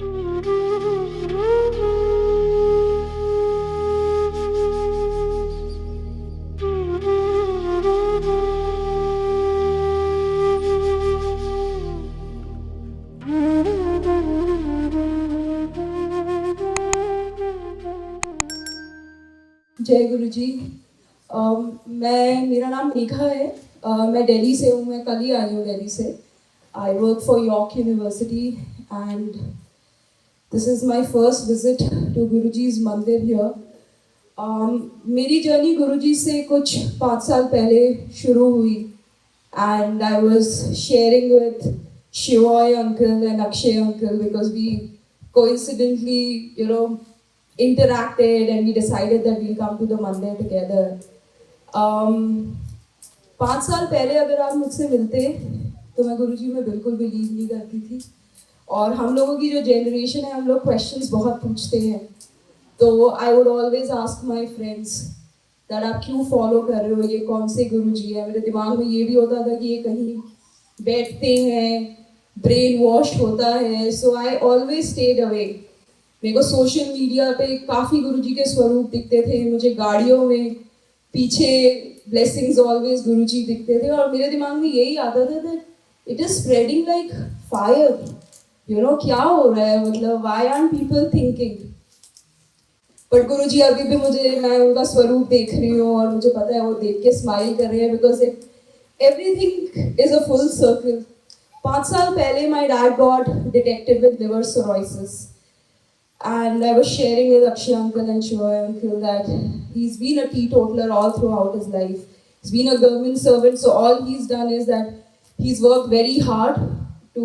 जय गुरु जी। मेरा नाम मेघा है। मैं दिल्ली से हूँ। मैं कल ही आई हूँ दिल्ली से। I work for York University and this is my first visit to गुरुजी's मंदिर हियर। मेरी जर्नी गुरुजी से कुछ 5 साल पहले शुरू हुई and I was sharing with Shivoy uncle and Akshay uncle because we coincidentally, interacted and we decided that we'll come to the Mandir together. 5 साल पहले अगर आप मुझसे मिलते तो मैं गुरुजी में बिल्कुल बिलीव नहीं करती थी। और हम लोगों की जो जनरेशन है, हम लोग क्वेश्चंस बहुत पूछते हैं। तो I would always ask my friends that आप क्यों फॉलो कर रहे हो, ये कौन से गुरुजी है। मेरे दिमाग में ये भी होता था कि ये कहीं बैठते हैं, ब्रेन वॉश होता है। सो आई ऑलवेज स्टेड अवे। मेरे को सोशल मीडिया पे काफ़ी गुरुजी के स्वरूप दिखते थे। मुझे गाड़ियों में पीछे ब्लेसिंग्स ऑलवेज गुरुजी दिखते थे और मेरे दिमाग में यही आता था that it is spreading like fire. क्या हो रहा है, मतलब why aren't people thinking. But Guruji अभी भी मैं उनका स्वरूप देख रही हूँ और मुझे पता है वो देख के स्माइल कर रहे हैं because everything is a full circle. 5 साल पहले my dad got detected with liver cirrhosis. And I was sharing with Akshay uncle and Shivoy uncle that he's been a teetotaler all throughout his life. He's been a government servant, so all he's done is that he's worked very hard to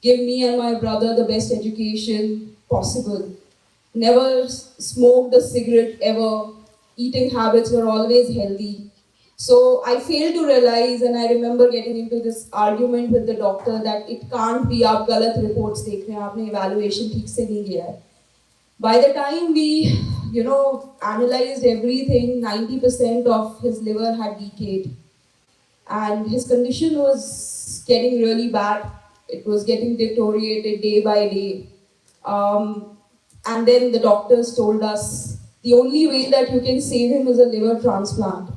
give me and my brother the best education possible. Never smoked a cigarette ever. Eating habits were always healthy. So I failed to realize, and I remember getting into this argument with the doctor that it can't be आप गलत reports देख रहे हैं, आपने evaluation ठीक से नहीं किया है. By the time we, analyzed everything, 90% of his liver had decayed, and his condition was getting really bad. It was getting deteriorated day by day. And then the doctors told us the only way that you can save him is a liver transplant.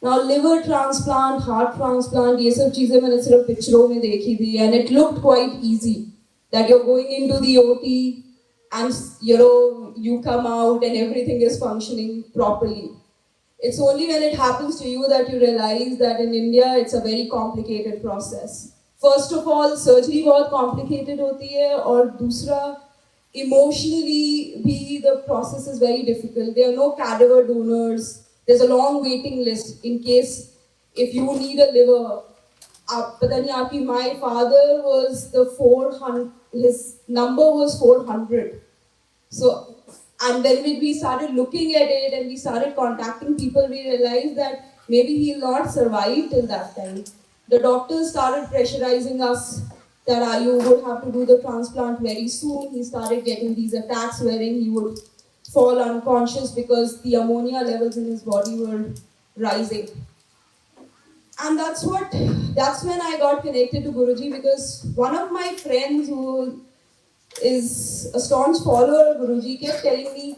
Now liver transplant, heart transplant, ये सब चीजें मैंने सिर्फ पिक्चरों में देखी थी, and it looked quite easy that you're going into the OT and you come out and everything is functioning properly. It's only when it happens to you that you realize that in India it's a very complicated process. First of all, surgery बहुत complicated होती है और दूसरा emotionally भी the process is very difficult. There are no cadaver donors. There's a long waiting list in case if you need a liver. पता नहीं आपकी, my father was the 400, his number was 400. So, and then when we started looking at it and we started contacting people, we realized that maybe he'll not survive till that time. The doctors started pressurizing us that you would have to do the transplant very soon. He started getting these attacks wherein he would fall unconscious because the ammonia levels in his body were rising. And that's when I got connected to Guruji, because one of my friends who is a staunch follower of Guruji kept telling me,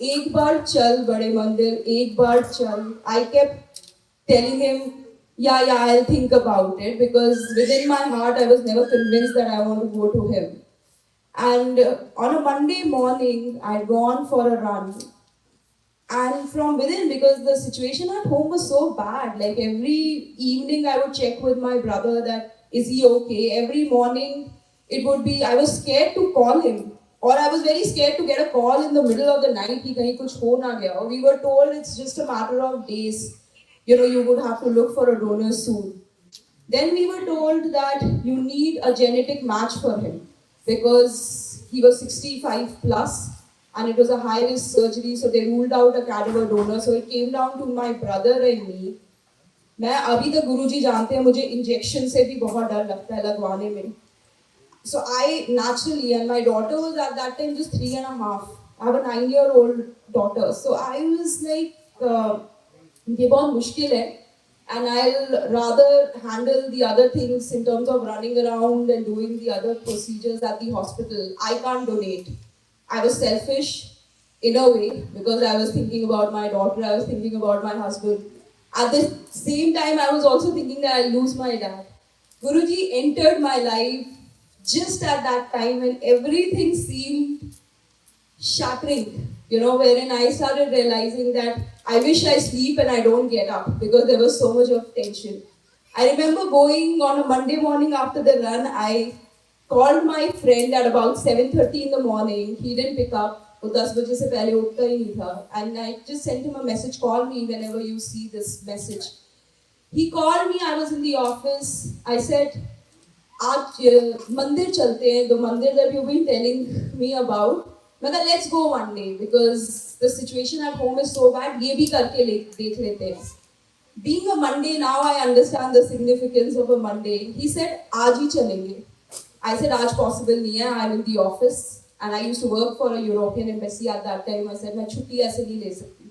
एक बार चल बड़े मंदिर, एक बार चल. I kept telling him, yeah, I'll think about it, because within my heart I was never convinced that I want to go to him. And on a Monday morning, I'd gone for a run. And from within, because the situation at home was so bad, like every evening I would check with my brother that, is he okay? Every morning it would be, I was scared to call him. Or I was very scared to get a call in the middle of the night कि कहीं कुछ हो ना गया. We were told it's just a matter of days. You would have to look for a donor soon. Then we were told that you need a genetic match for him, because he was 65 plus and it was a high risk surgery, so they ruled out a cadaver donor. So it came down to my brother and me. मैं अभी तक गुरुजी जानते हैं, मुझे injection से भी बहुत डर लगता है लगवाने में. So I naturally, and my daughter was at that time just 3.5. I have a 9-year-old daughter. So I was like, ये बहुत मुश्किल है. and I'll rather handle the other things in terms of running around and doing the other procedures at the hospital. I can't donate. I was selfish in a way because I was thinking about my daughter, I was thinking about my husband. At the same time, I was also thinking that I'll lose my dad. Guruji entered my life just at that time when everything seemed shattering, wherein I started realizing that I wish I sleep and I don't get up because there was so much of tension. I remember going on a Monday morning after the run, I called my friend at about 7:30 in the morning. He didn't pick up. वो 10 बजे से पहले उठता ही नहीं था. And I just sent him a message, call me whenever you see this message. He called me, I was in the office. I said, आज मंदिर चलते हैं, the मंदिर that you've been telling me about. मैं कहा let's go one day because the situation at home is so bad. ये भी करके देख लेते हैं. Being a Monday, now I understand the significance of a Monday. He said, आज ही चलेंगे. I said, आज possible नहीं है. I'm in the office. And I used to work for a European embassy at that time. I said, मैं छुट्टी ऐसे नहीं ले सकती.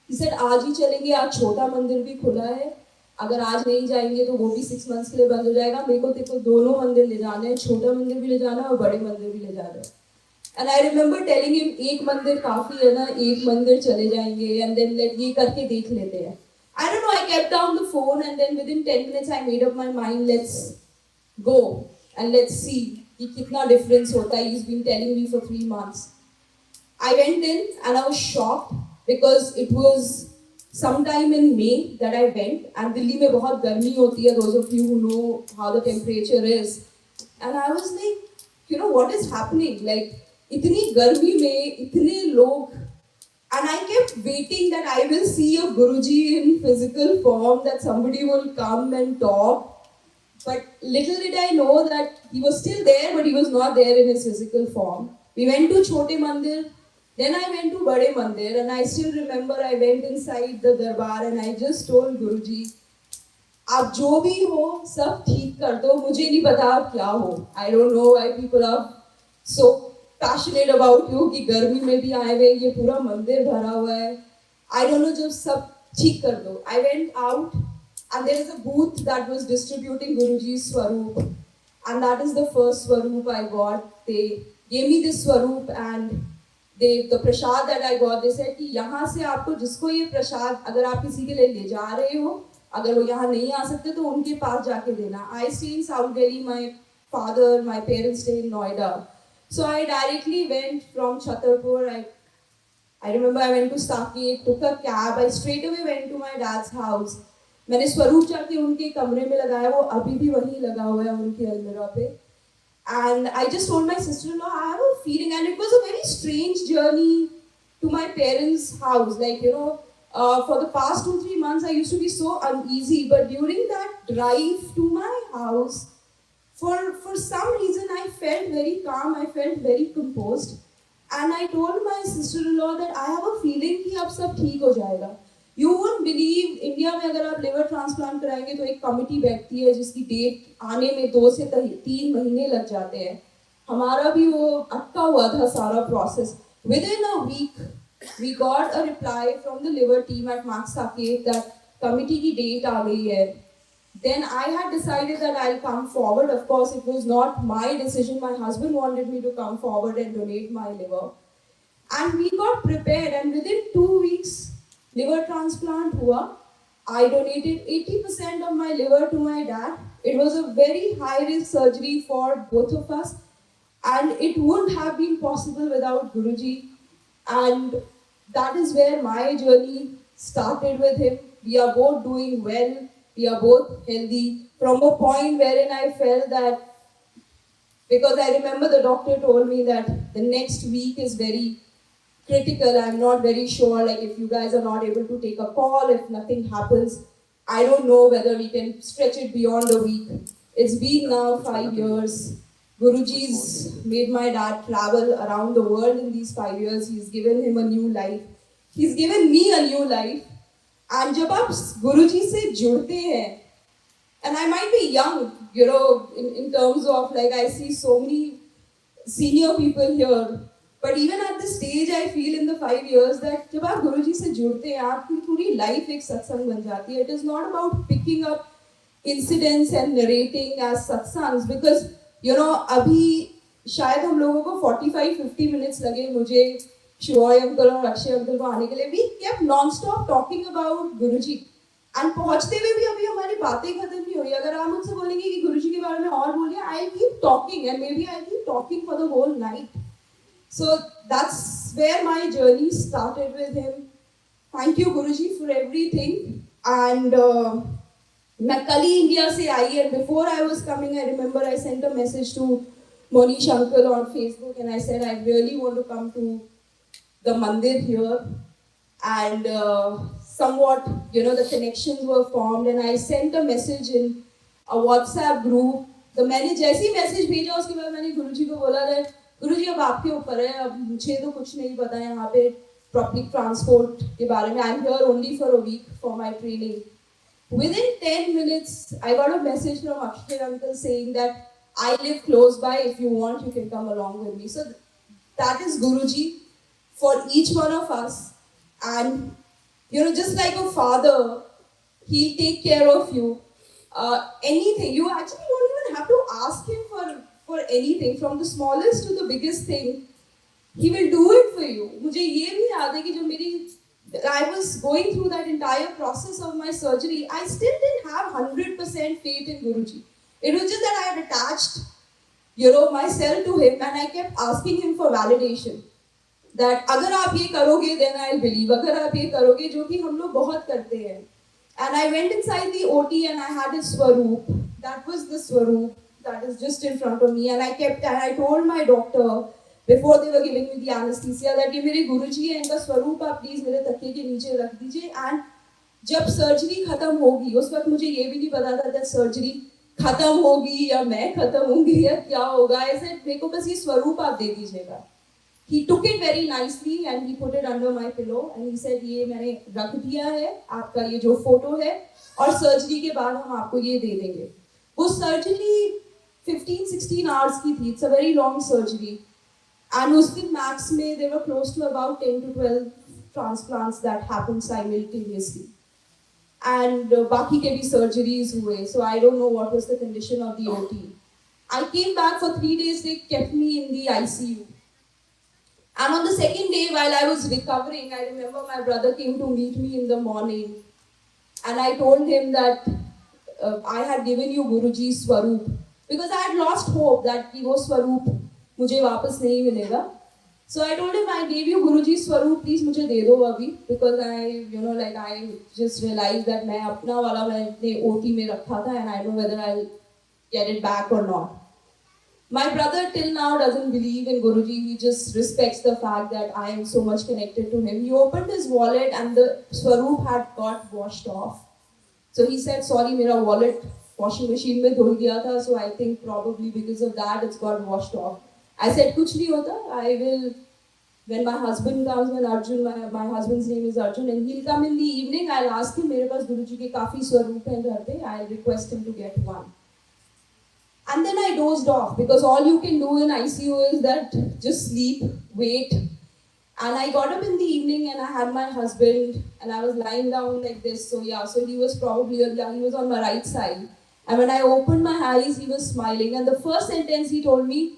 He said, आज ही चलेंगे. आज छोटा मंदिर भी खुला है. अगर आज नहीं जाएंगे तो वो भी 6 months के लिए बंद हो जाएगा. मेरे को तेरे को दोनों मंदिर ले जाने हैं. छोटा मंदिर भी ले जाना है और बड़े मंदिर भी ले जाना है. And I remember telling him, एक मंदिर काफी है ना, एक मंदिर चले जाएंगे. And then ये करके देख लेते हैं. I don't know, I kept down the phone and then within 10 minutes I made up my mind, let's go and let's see कि कितना difference होता है. He's been telling me for 3 months. I went in and I was shocked because it was sometime in May that I went and Delhi में बहुत गर्मी होती है, those of you who know how the temperature is. And I was like, what is happening? Like, इतनी गर्मी में इतने लोग. And I kept waiting that I will see a Guruji in physical form, that somebody will come and talk. But little did I know that he was still there, but he was not there in his physical form. We went to Chote Mandir, then I went to Bade Mandir, and I still remember I went inside the darbar and I just told Guruji, आप जो भी हो सब ठीक कर दो, मुझे नहीं पता आप क्या हो. I don't know why people are so passionate about you कि गर्मी में भी आए हुए, ये पूरा मंदिर भरा हुआ है. I don't know, जब सब ठीक कर दो. I went out and there is a booth that was distributing Guruji's Swaroop, and that is the first Swaroop I got. They gave me this Swaroop and the prasad that I got, they said कि यहाँ से आपको जिसको ये प्रसाद अगर आप किसी के लिए ले जा रहे हो, अगर वो यहाँ नहीं आ सकते तो उनके पास जाके देना. I stay in South Delhi, my parents stay in Noida. So I directly went from Chhatarpur. I remember I went to Saket, took a cab. I straight away went to my dad's house. मैंने स्वरूप जाके उनके कमरे में लगाया, वो अभी भी वहीं लगा हुआ है उनके अलमीरा पे. And I just told my sister-in-law, I have a feeling, and it was a very strange journey to my parents' house. Like, for the past 2-3 months, I used to be so uneasy. But during that drive to my house, for some reason, I felt very calm. I felt very composed. And I told my sister-in-law that I have a feeling कि अब सब ठीक हो जाएगा. You won't believe, India में अगर आप liver transplant कराएंगे तो एक कमिटी बैठती है जिसकी डेट आने में 2 से 3 महीने लग जाते हैं. हमारा भी वो अटका हुआ था सारा process. Within a week, we got a reply from the liver team at Max Saket that committee की डेट आ गई है. Then I had decided that I'll come forward. Of course, it was not my decision. My husband wanted me to come forward and donate my liver. And we got prepared, and within 2 weeks, liver transplant hua. I donated 80% of my liver to my dad. It was a very high-risk surgery for both of us, and it wouldn't have been possible without Guruji. And that is where my journey started with him. We are both doing well. We are both healthy. From a point wherein I felt that, because I remember the doctor told me that the next week is very critical. I'm not very sure, like if you guys are not able to take a call, if nothing happens, I don't know whether we can stretch it beyond a week. It's been now 5 years. Guruji's made my dad travel around the world in these 5 years. He's given him a new life. He's given me a new life. And जब आप गुरुजी से जुड़ते हैं, and I might be young, in terms of like I see so many senior people here, But even at this stage, I feel in the 5 years that जब आप गुरुजी से जुड़ते हैं, आपकी पूरी life एक सत्संग बन जाती है. It is not about picking up incidents and narrating as satsangs, because you know अभी शायद हम लोगों को 45-50 minutes लगे मुझे शिवोय अंकल और अक्षय अंकल को आने के लिए. We kept non-stop talking about Guruji. And पहुंचते हुए भी अभी हमारी बातें खत्म नहीं हुई. अगर आप मुझसे बोलेंगे कि गुरुजी के बारे में और बोलिए, I'll keep talking and maybe I'll keep talking for the whole night. So that's where my journey started with him. Thank you Guruji for everything. And मैं कल ही इंडिया से आई, and before I was coming, I remember I sent a message to Monish uncle on Facebook, and I said I really want to come to the Mandir here. And somewhat, you know, the connections were formed, and I sent a message in a WhatsApp group. तो मैंने जैसे ही message भेजा उसके बाद मैंने गुरुजी को बोला that गुरुजी अब आपके ऊपर है, अब मुझे तो कुछ नहीं पता है यहाँ पे पब्लिक ट्रांसपोर्ट के बारे में. I'm here only for a week for my training. Within 10 minutes, I got a message from Akshay uncle saying that I live close by. If you want, you can come along with me. So that is Guruji for each one of us. And you know, just like a father, he'll take care of you. Anything, you actually don't even have to ask him for anything, from the smallest to the biggest thing. He will do it for you. मुझे ये भी याद है कि जब मेरी I was going through that entire process of my surgery, I still didn't have 100% faith in Guruji. It was just that I had attached, you know, myself to him, and I kept asking him for validation. That अगर आप ये करोगे, then I'll believe. अगर आप ये करोगे, जो कि हम लोग बहुत करते हैं. And I went inside the OT and I had his swaroop. That was the swaroop that is just in front of me. And I told my doctor before they were giving me the anesthesia that ये मेरे गुरुजी हैं, इनका स्वरूप आप please मेरे तकिए के नीचे रख दीजिए. एंड जब सर्जरी खत्म होगी, उस वक्त मुझे ये भी नहीं पता था कि सर्जरी खत्म होगी या मैं खत्म होंगी या क्या होगा. ऐसे मेरे को बस ये स्वरूप आप दे दीजिएगा. He took it very nicely and he put it under my pillow and he said ये मैंने रख दिया है, आपका ये जो फोटो है, और सर्जरी के बाद हम आपको ये दे देंगे. वो सर्जरी 15-16 hours की थी. It's a very long surgery. And उस दिन max में there were close to about 10 to 12 transplants that happened simultaneously. And बाकी के भी surgeries हुए. So I don't know what was the condition of the OT. I came back for 3 days. They kept me in the ICU. And on the second day, while I was recovering, I remember my brother came to meet me in the morning. And I told him that I had given you Guruji's Swaroop. Because I had lost hope that वो Swaroop मुझे वापस नहीं मिलेगा. So I told him, I gave you Guruji's Swaroop, please मुझे दे दो अभी. Because I just realized that मैं अपना वाला मैंने OT में रखा था and I don't know whether I'll get it back or not. My brother till now doesn't believe in Guruji. He just respects the fact that I am so much connected to him. He opened his wallet and the Swaroop had got washed off. So he said, sorry, मेरा wallet washing machine में धुल गया था. So I think probably because of that it's got washed off. I said, कुछ नहीं होता. I will, when my husband comes, when Arjun, my husband's name is Arjun, and he'll come in the evening, I'll ask him, मेरे पास गुरुजी के काफी स्वरूप हैं घर पे. I'll request him to get one. And then I dozed off because all you can do in ICU is that just sleep, wait. And I got up in the evening and I had my husband and I was lying down like this. So he was probably, he was on my right side. And when I opened my eyes, he was smiling. And the first sentence he told me,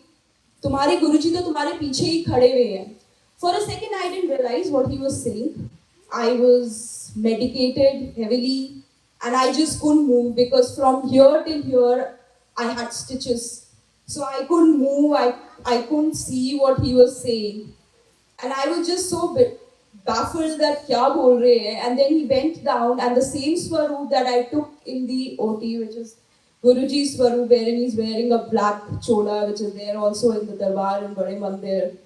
तुम्हारे गुरुजी तो तुम्हारे पीछे ही खड़े हुए हैं. For a second, I didn't realize what he was saying. I was medicated heavily and I just couldn't move because from here till here, I had stitches. So I couldn't move, I couldn't see what he was saying. And I was just so baffled that kya bol rahe hai. And then he bent down and the same swaroop that I took in the OT, which is Guruji's swaroop, wherein he's wearing a black chola, which is there also in the Darbar in Bade Mandir.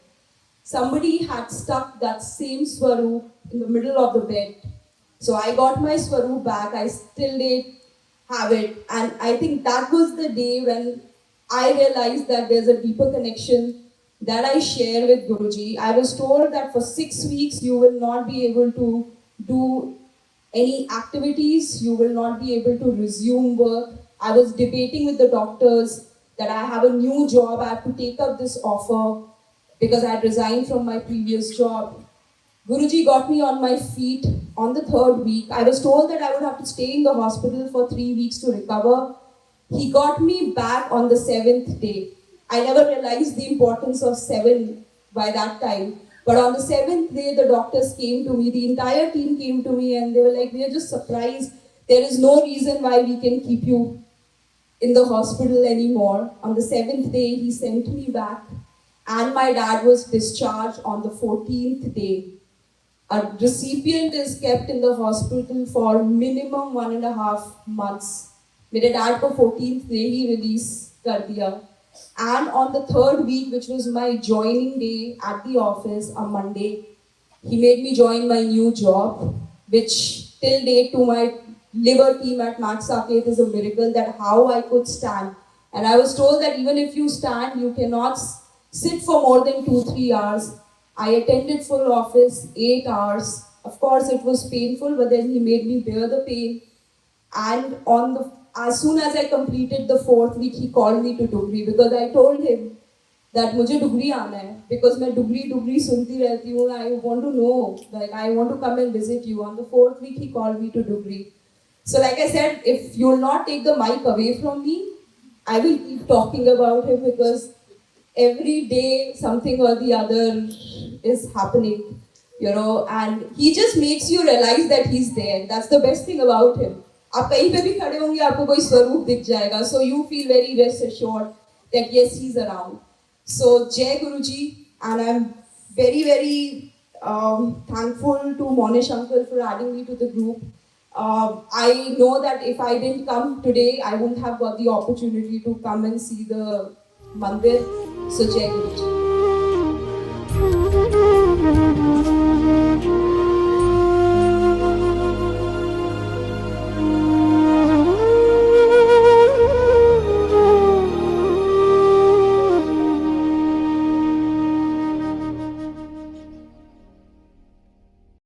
Somebody had stuck that same swaroop in the middle of the bed. So I got my swaroop back, I still did have it, and I think that was the day when I realized that there's a deeper connection that I share with Guruji. I was told that for 6 weeks you will not be able to do any activities, you will not be able to resume work. I was debating with the doctors that I have a new job, I have to take up this offer. because I had resigned from my previous job. Guruji got me on my feet on the third week. I was told that I would have to stay in the hospital for 3 weeks to recover. He got me back on the 7th day. I never realized the importance of 7 by that time. But on the 7th day, the doctors came to me, the entire team came to me, and they were like, we are just surprised. There is no reason why we can keep you in the hospital anymore. On the 7th day, he sent me back, and my dad was discharged on the 14th day. A recipient is kept in the hospital for minimum 1.5 months. मेरे dad को 14th day ही release कर दिया. And on the 3rd week, which was my joining day at the office, on Monday, he made me join my new job, which till date to my liver team at Max Saket is a miracle that how I could stand. And I was told that even if you stand, you cannot sit for more than 2-3 hours. I attended full office, 8 hours. Of course, it was painful, but then he made me bear the pain. And as soon as I completed the 4th week, he called me to Dugri because I told him that मुझे Dugri आना है because मैं Dugri सुनती रहती हूँ. I want to know, like I want to come and visit you. On the 4th week, he called me to Dugri. So like I said, if you will not take the mic away from me, I will keep talking about him because every day something or the other is happening, and he just makes you realize that he's there. That's the best thing about him. आप कहीं पे भी खड़े होंगे आपको कोई स्वरूप दिख जाएगा. So you feel very rest assured that yes, he's around. So Jai Guruji, and I'm very, very thankful to Monish uncle for adding me to the group. I know that if I didn't come today, I wouldn't have got the opportunity to come and see the Mandir. So Jai Guruji.